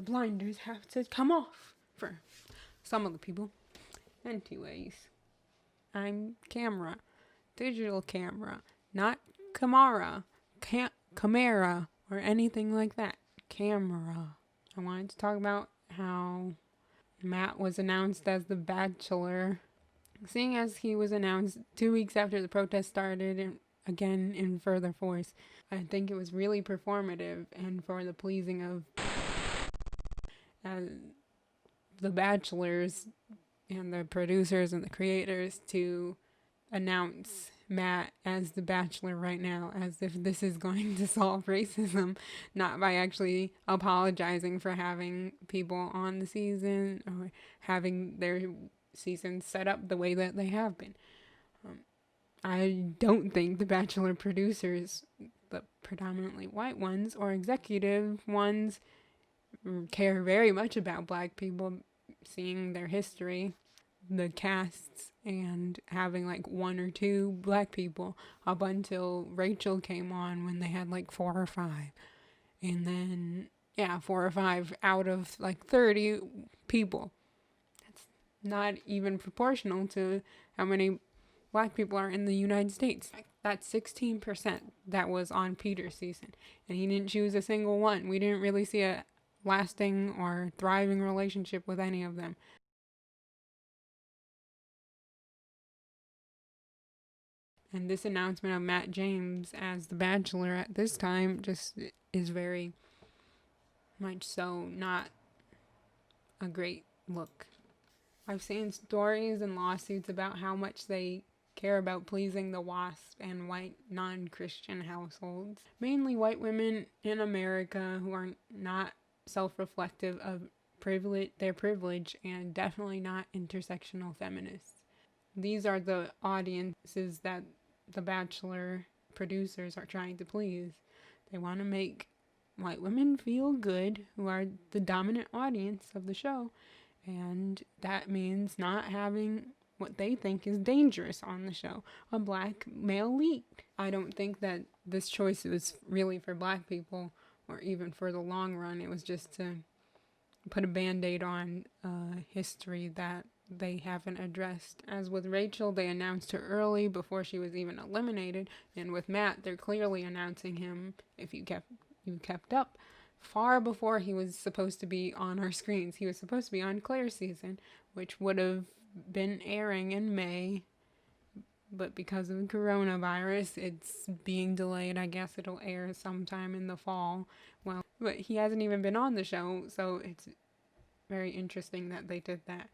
blinders have to come off for some of the people. Anyways, I'm camera, digital camera, not Camara, Camara, or anything like that. Camera. I wanted to talk about how Matt was announced as the Bachelor. Seeing as he was announced 2 weeks after the protest started, and again in further force, I think it was really performative and for the pleasing of the Bachelors and the producers and the creators to announce Matt as the Bachelor right now, as if this is going to solve racism, not by actually apologizing for having people on the season or having their season set up the way that they have been. I don't think the Bachelor producers, the predominantly white ones or executive ones, care very much about black people, seeing their history, the casts, and having like 1 or 2 black people up until Rachel came on when they had like 4 or 5. And then, 4 or 5 out of like 30 people. That's not even proportional to how many black people are in the United States. That's 16% that was on Peter's season. And he didn't choose a single one. We didn't really see a lasting or thriving relationship with any of them. And this announcement of Matt James as the Bachelor at this time just is very much so not a great look. I've seen stories and lawsuits about how much they care about pleasing the WASP and white non-Christian households. Mainly white women in America who are not self-reflective of their privilege, and definitely not intersectional feminists. These are the audiences that the Bachelor producers are trying to please. They want to make white women feel good, who are the dominant audience of the show, and that means not having what they think is dangerous on the show, a black male lead. I don't think that this choice was really for black people or even for the long run. It was just to put a band-aid on history that they haven't addressed. As with Rachel, they announced her early before she was even eliminated, and with Matt, they're clearly announcing him, if you kept up, far before he was supposed to be on our screens. He was supposed to be on Claire's season, which would have been airing in May, but because of coronavirus, it's being delayed. I guess it'll air sometime in the fall. Well, but he hasn't even been on the show, so it's very interesting that they did that.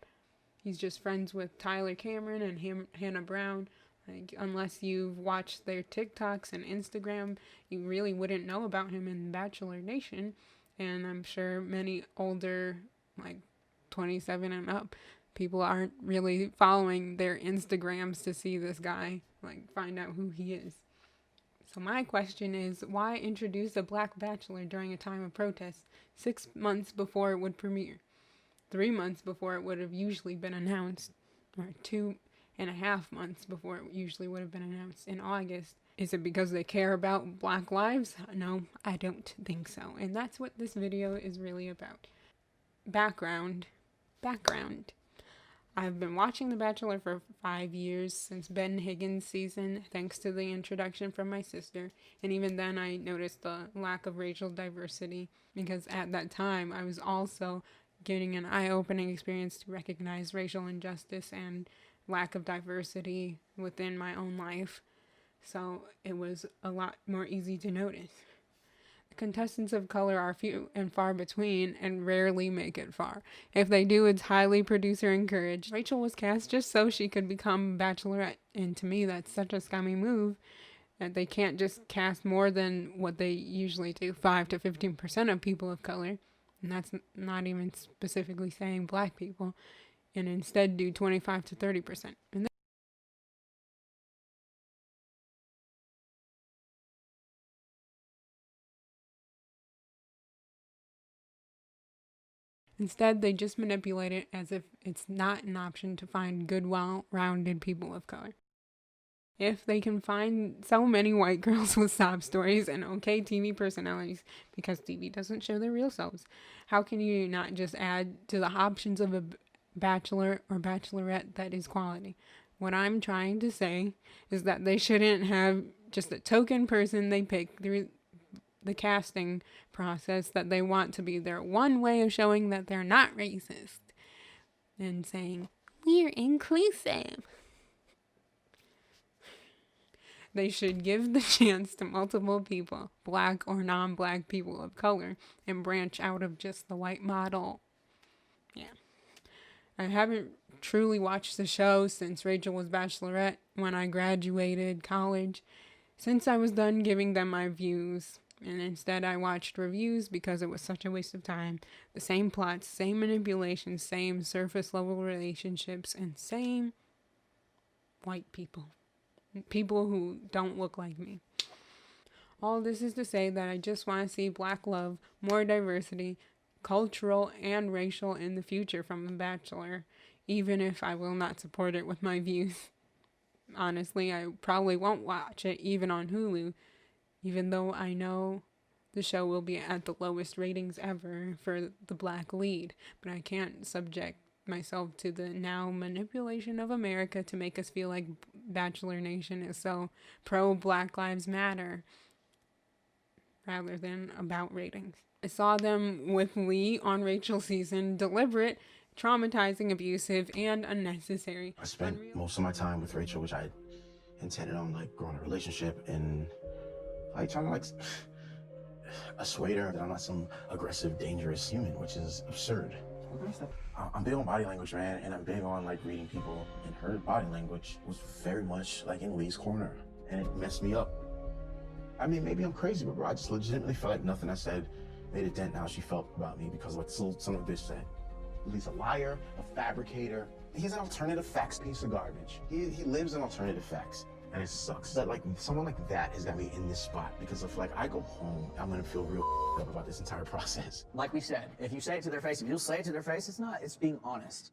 He's just friends with Tyler Cameron and Hannah Brown. Like, unless you've watched their TikToks and Instagram, you really wouldn't know about him in Bachelor Nation. And I'm sure many older, like 27 and up, people aren't really following their Instagrams to see this guy, like find out who he is. So my question is, why introduce a black bachelor during a time of protest 6 months before it would premiere? 3 months before it would have usually been announced, or 2.5 months before it usually would have been announced in August. Is it because they care about black lives? No, I don't think so. And that's what this video is really about. Background. I've been watching The Bachelor for 5 years, since Ben Higgins' season, thanks to the introduction from my sister. And even then I noticed the lack of racial diversity, because at that time I was also getting an eye-opening experience to recognize racial injustice and lack of diversity within my own life. So it was a lot more easy to notice. The contestants of color are few and far between and rarely make it far. If they do, it's highly producer encouraged. Rachel was cast just so she could become Bachelorette, and to me that's such a scummy move that they can't just cast more than what they usually do, 5 to 15% of people of color. And that's not even specifically saying black people, and instead do 25 to 30%. Instead, they just manipulate it as if it's not an option to find good, well-rounded people of color. If they can find so many white girls with sob stories and okay TV personalities, because TV doesn't show their real selves, how can you not just add to the options of a bachelor or bachelorette that is quality? What I'm trying to say is that they shouldn't have just a token person they pick through the casting process that they want to be their one way of showing that they're not racist and saying, we're inclusive. They should give the chance to multiple people, black or non-black people of color, and branch out of just the white model. Yeah. I haven't truly watched the show since Rachel was Bachelorette when I graduated college, since I was done giving them my views. And instead I watched reviews because it was such a waste of time. The same plots, same manipulations, same surface level relationships, and same white people. People who don't look like me. All this is to say that I just want to see black love, more diversity, cultural and racial in the future from The Bachelor, even if I will not support it with my views. Honestly, I probably won't watch it even on Hulu, even though I know the show will be at the lowest ratings ever for the black lead, but I can't subject myself to the now manipulation of America to make us feel like Bachelor Nation is so pro Black Lives Matter rather than about ratings. I saw them with Lee on Rachel's season, deliberate, traumatizing, abusive, and unnecessary. I spent most of my time with Rachel, which I intended on like growing a relationship and like trying to like assuade her that I'm not some aggressive, dangerous human, which is absurd. I'm big on body language, man, and I'm big on like reading people, and her body language was very much like in Lee's corner, and it messed me up. I mean, maybe I'm crazy, but bro, I just legitimately felt like nothing I said made a dent in how she felt about me because of what some of the bitch said. Lee's a liar, a fabricator. He's an alternative facts piece of garbage. He lives in alternative facts. And it sucks that like someone like that has got me in this spot because if like I go home, I'm gonna feel real up about this entire process. Like we said, if you say it to their face, if you'll say it to their face, it's being honest.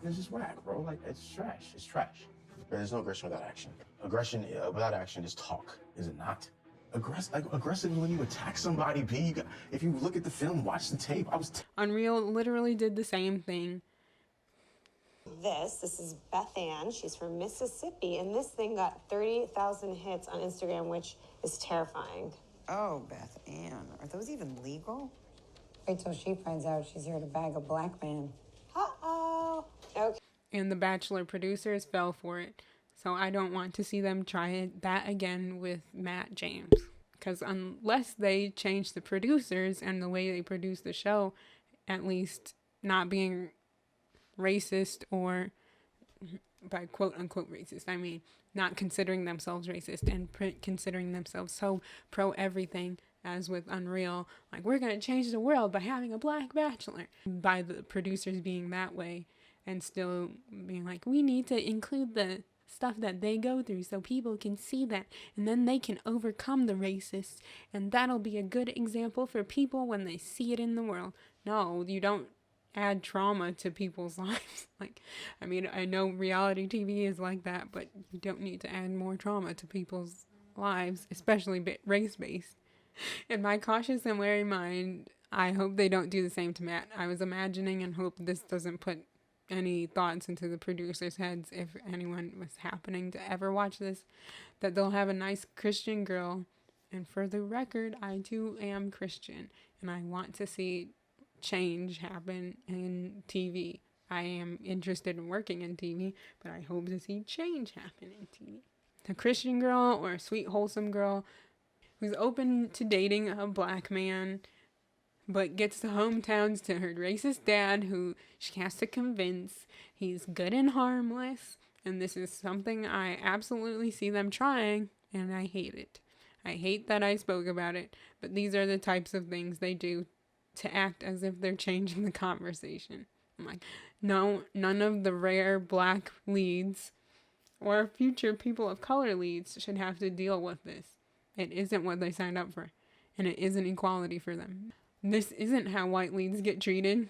It's just whack, bro. Like it's trash. It's trash. There's no aggression without action. Aggression without action is talk, is it not? Aggressive when you attack somebody, B. If you look at the film, watch the tape. Unreal literally did the same thing. This is Beth Ann. She's from Mississippi, and this thing got 30,000 hits on Instagram, which is terrifying. Oh, Beth Ann. Are those even legal? Wait till she finds out she's here to bag a black man. Uh-oh. Okay. And the Bachelor producers fell for it. So I don't want to see them try that again with Matt James. Because unless they change the producers and the way they produce the show, at least not being racist, or by quote unquote racist, I mean not considering themselves racist and considering themselves so pro everything, as with Unreal, like we're gonna change the world by having a black bachelor, by the producers being that way and still being like, we need to include the stuff that they go through so people can see that and then they can overcome the racists and that'll be a good example for people when they see it in the world. No, you don't add trauma to people's lives. Like, I mean, I know reality TV is like that, but you don't need to add more trauma to people's lives, especially race-based. In my cautious and wary mind, I hope they don't do the same to Matt. I was imagining and hope this doesn't put any thoughts into the producers' heads, if anyone was happening to ever watch this, that they'll have a nice Christian girl. And for the record, I too am Christian, and I want to see change happen in TV. I am interested in working in TV, but I hope to see change happen in TV. A Christian girl or a sweet, wholesome girl who's open to dating a black man, but gets the hometowns to her racist dad who she has to convince he's good and harmless. And this is something I absolutely see them trying, and I hate it. I hate that I spoke about it, but these are the types of things they do to act as if they're changing the conversation. I'm like, no, none of the rare black leads or future people of color leads should have to deal with this. It isn't what they signed up for, and it isn't equality for them. This isn't how white leads get treated,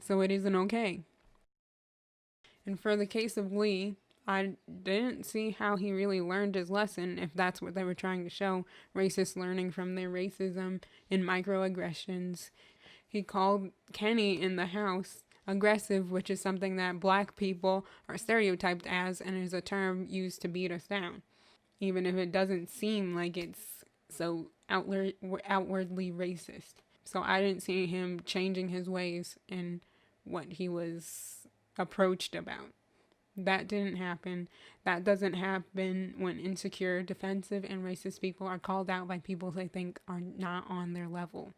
so it isn't okay. And for the case of Lee, I didn't see how he really learned his lesson, if that's what they were trying to show. Racists learning from their racism and microaggressions. He called Kenny in the house aggressive, which is something that black people are stereotyped as and is a term used to beat us down, even if it doesn't seem like it's so outwardly racist. So I didn't see him changing his ways in what he was approached about. That didn't happen. That doesn't happen when insecure, defensive, and racist people are called out by people they think are not on their level.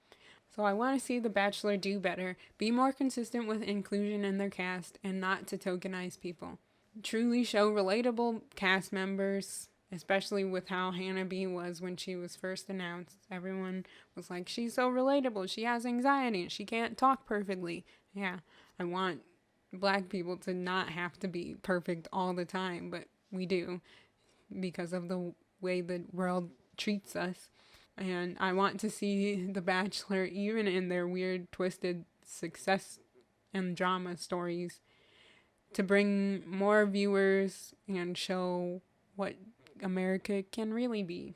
So I want to see The Bachelor do better, be more consistent with inclusion in their cast, and not to tokenize people. Truly show relatable cast members, especially with how Hannah B was when she was first announced. Everyone was like, she's so relatable, she has anxiety, and she can't talk perfectly. Yeah, I want black people to not have to be perfect all the time, but we do because of the way the world treats us. And I want to see The Bachelor, even in their weird, twisted success and drama stories, to bring more viewers and show what America can really be.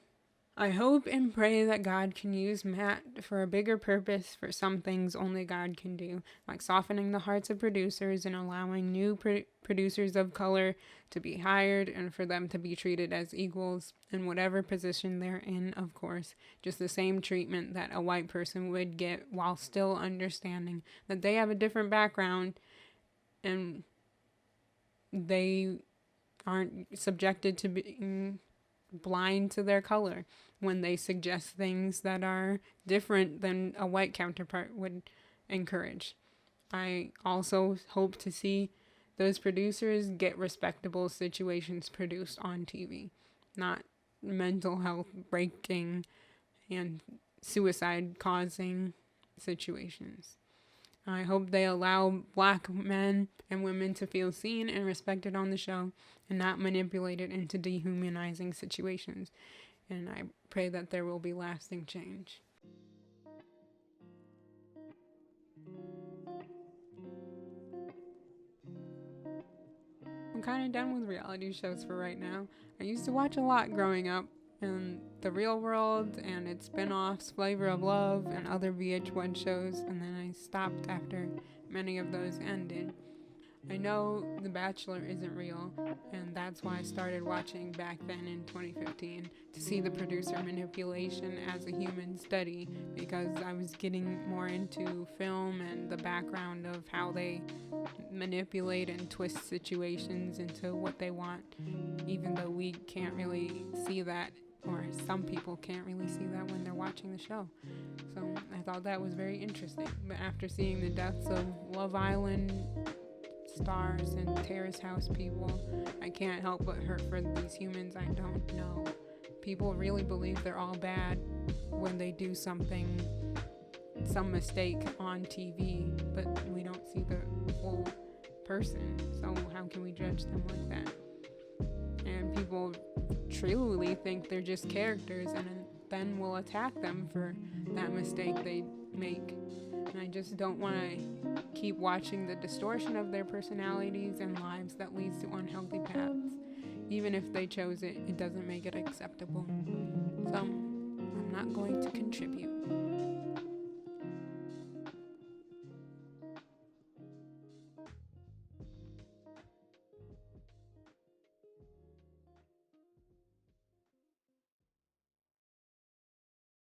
I hope and pray that God can use Matt for a bigger purpose for some things only God can do, like softening the hearts of producers and allowing new producers of color to be hired and for them to be treated as equals in whatever position they're in, of course, just the same treatment that a white person would get while still understanding that they have a different background and they aren't subjected to being blind to their color when they suggest things that are different than a white counterpart would encourage. I also hope to see those producers get respectable situations produced on TV, not mental health breaking and suicide causing situations. I hope they allow black men and women to feel seen and respected on the show and not manipulated into dehumanizing situations. And I pray that there will be lasting change. I'm kind of done with reality shows for right now. I used to watch a lot growing up, and The Real World and its spin-offs, Flavor of Love, and other VH1 shows, and then I stopped after many of those ended. I know The Bachelor isn't real, and that's why I started watching back then in 2015 to see the producer manipulation as a human study, because I was getting more into film and the background of how they manipulate and twist situations into what they want, even though we can't really see that, or some people can't really see that when they're watching the show. So I thought that was very interesting. But after seeing the deaths of Love Island stars and Terrace House people, I can't help but hurt for these humans I don't know. People really believe they're all bad when they do something, some mistake on TV, but we don't see the full person, so how can we judge them like that? And people truly think they're just characters and then will attack them for that mistake they make. And I just don't want to keep watching the distortion of their personalities and lives that leads to unhealthy paths. Even if they chose it, it doesn't make it acceptable. So I'm not going to contribute.